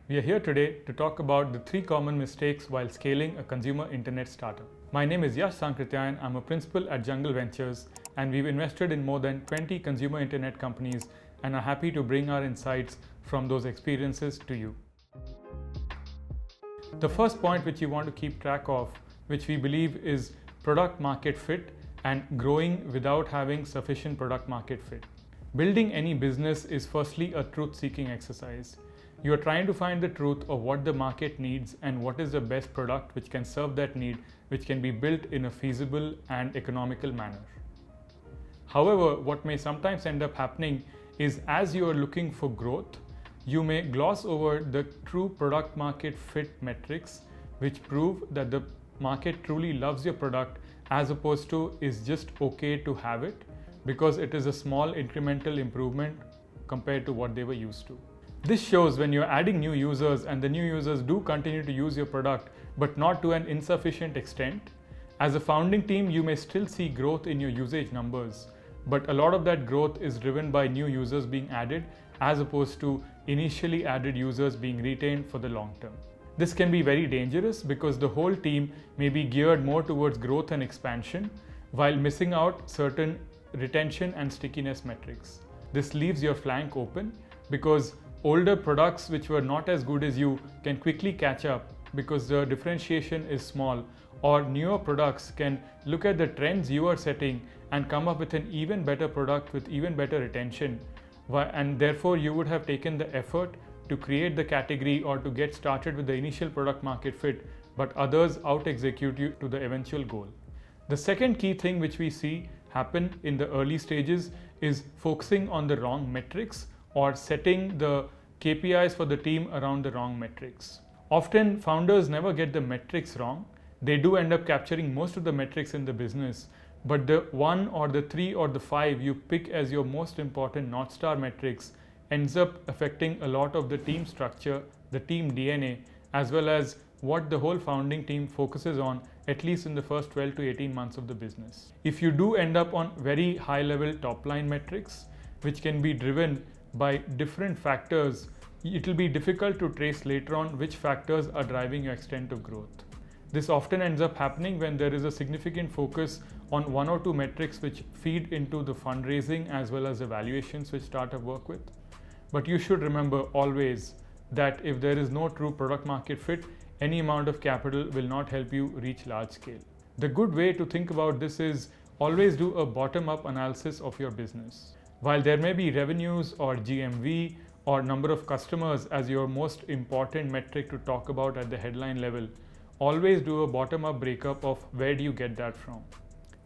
We are here today to talk about the 3 common mistakes while scaling a consumer internet startup. My name is Yash Sankrityayan. I'm a principal at Jungle Ventures, and we've invested in more than 20 consumer internet companies and are happy to bring our insights from those experiences to you. The first point which you want to keep track of, which we believe is product market fit and growing without having sufficient product market fit. Building any business is firstly a truth-seeking exercise. You are trying to find the truth of what the market needs and what is the best product which can serve that need, which can be built in a feasible and economical manner. However, what may sometimes end up happening is as you are looking for growth, you may gloss over the true product market fit metrics which prove that the market truly loves your product as opposed to is just okay to have it because it is a small incremental improvement compared to what they were used to. This shows when you're adding new users and the new users do continue to use your product but not to an insufficient extent. As a founding team, you may still see growth in your usage numbers, but a lot of that growth is driven by new users being added as opposed to initially added users being retained for the long term. This can be very dangerous because the whole team may be geared more towards growth and expansion while missing out certain retention and stickiness metrics. This leaves your flank open because older products which were not as good as you can quickly catch up because the differentiation is small, or newer products can look at the trends you are setting and come up with an even better product with even better retention, and therefore you would have taken the effort to create the category or to get started with the initial product market fit, but others out-execute you to the eventual goal. The second key thing which we see happen in the early stages is focusing on the wrong metrics or setting the KPIs for the team around the wrong metrics. Often founders never get the metrics wrong. They do end up capturing most of the metrics in the business, but the 1 or the 3 or the 5 you pick as your most important North Star metrics ends up affecting a lot of the team structure, the team DNA, as well as what the whole founding team focuses on, at least in the first 12 to 18 months of the business. If you do end up on very high level top line metrics, which can be driven by different factors, it will be difficult to trace later on which factors are driving your extent of growth. This often ends up happening when there is a significant focus on 1 or 2 metrics which feed into the fundraising as well as the valuations which startups work with. But you should remember always that if there is no true product market fit, any amount of capital will not help you reach large scale. The good way to think about this is always do a bottom-up analysis of your business. While there may be revenues or GMV or number of customers as your most important metric to talk about at the headline level, always do a bottom-up breakup of where do you get that from.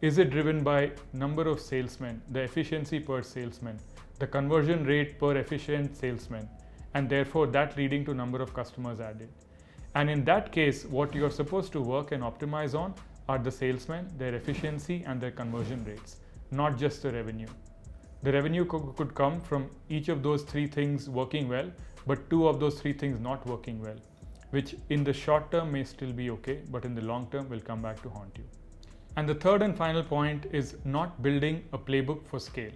Is it driven by number of salesmen, the efficiency per salesman, the conversion rate per efficient salesman, and therefore that leading to number of customers added. And in that case, what you're supposed to work and optimize on are the salesmen, their efficiency and their conversion rates, not just the revenue. The revenue could come from each of those 3 things working well, but 2 of those 3 things not working well, which in the short term may still be okay, but in the long term will come back to haunt you. And the third and final point is not building a playbook for scale.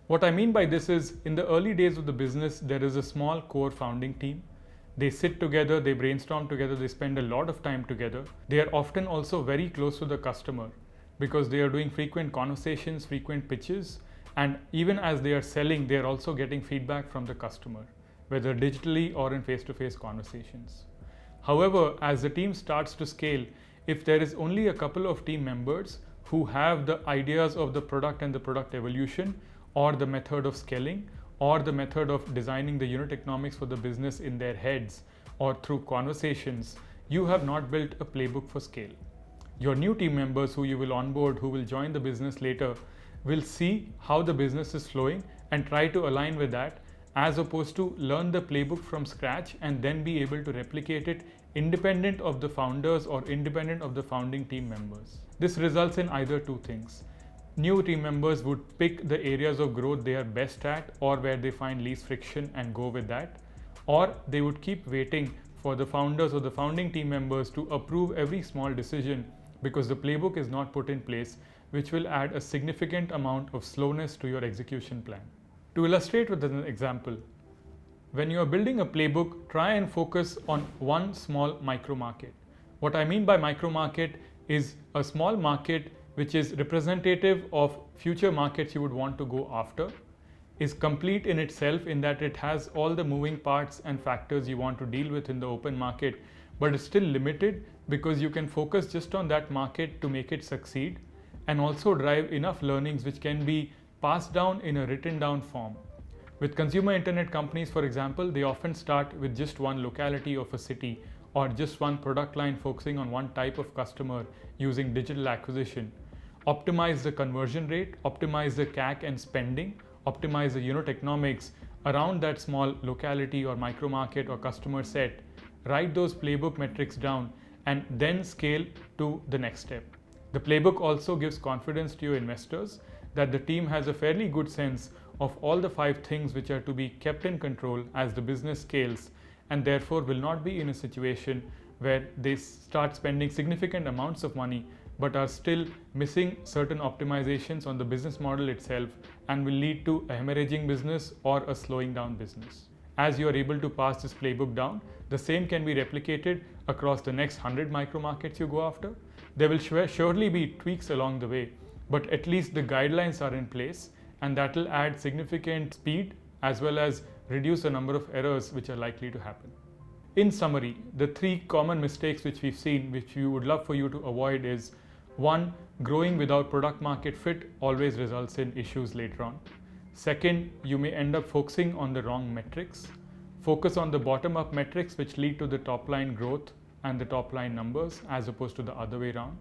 What I mean by this is in the early days of the business, there is a small core founding team. They sit together, they brainstorm together, they spend a lot of time together. They are often also very close to the customer because they are doing frequent conversations, frequent pitches, and even as they are selling, they are also getting feedback from the customer, whether digitally or in face-to-face conversations. However, as the team starts to scale, if there is only a couple of team members who have the ideas of the product and the product evolution, or the method of scaling, or the method of designing the unit economics for the business in their heads or through conversations, you have not built a playbook for scale. Your new team members who you will onboard, who will join the business later, will see how the business is flowing and try to align with that, as opposed to learn the playbook from scratch and then be able to replicate it independent of the founders or independent of the founding team members. This results in either 2 things. New team members would pick the areas of growth they are best at or where they find least friction and go with that, or they would keep waiting for the founders or the founding team members to approve every small decision because the playbook is not put in place, which will add a significant amount of slowness to your execution plan. To illustrate with an example, When you are building a playbook, try and focus on one small micro market. What I mean by micro market is a small market which is representative of future markets you would want to go after, is complete in itself in that it has all the moving parts and factors you want to deal with in the open market, but is still limited because you can focus just on that market to make it succeed and also drive enough learnings which can be passed down in a written down form. With consumer internet companies, for example, they often start with just one locality of a city or just one product line focusing on one type of customer using digital acquisition. Optimize the conversion rate, optimize the CAC and spending, optimize the unit economics around that small locality or micro market or customer set. Write those playbook metrics down and then scale to the next step. The playbook also gives confidence to your investors that the team has a fairly good sense of all the 5 things which are to be kept in control as the business scales, and therefore will not be in a situation where they start spending significant amounts of money but are still missing certain optimizations on the business model itself and will lead to a hemorrhaging business or a slowing down business. As you are able to pass this playbook down, the same can be replicated across the next 100 micro markets you go after. There will surely be tweaks along the way, but at least the guidelines are in place, and that will add significant speed as well as reduce the number of errors which are likely to happen. In summary, the 3 common mistakes which we've seen, which we would love for you to avoid is: 1. Growing without product market fit always results in issues later on. 2nd, you may end up focusing on the wrong metrics. Focus on the bottom-up metrics which lead to the top-line growth and the top-line numbers as opposed to the other way around.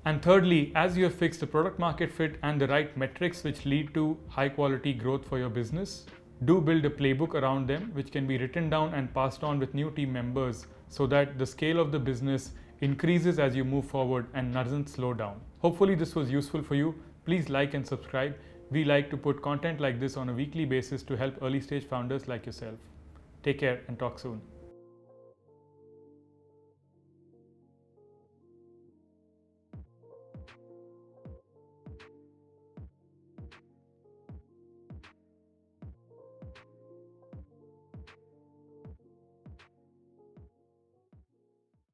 And thirdly, as you have fixed the product market fit and the right metrics which lead to high quality growth for your business, do build a playbook around them which can be written down and passed on with new team members so that the scale of the business increases as you move forward and doesn't slow down. Hopefully this was useful for you. Please like and subscribe. We like to put content like this on a weekly basis to help early stage founders like yourself. Take care and talk soon.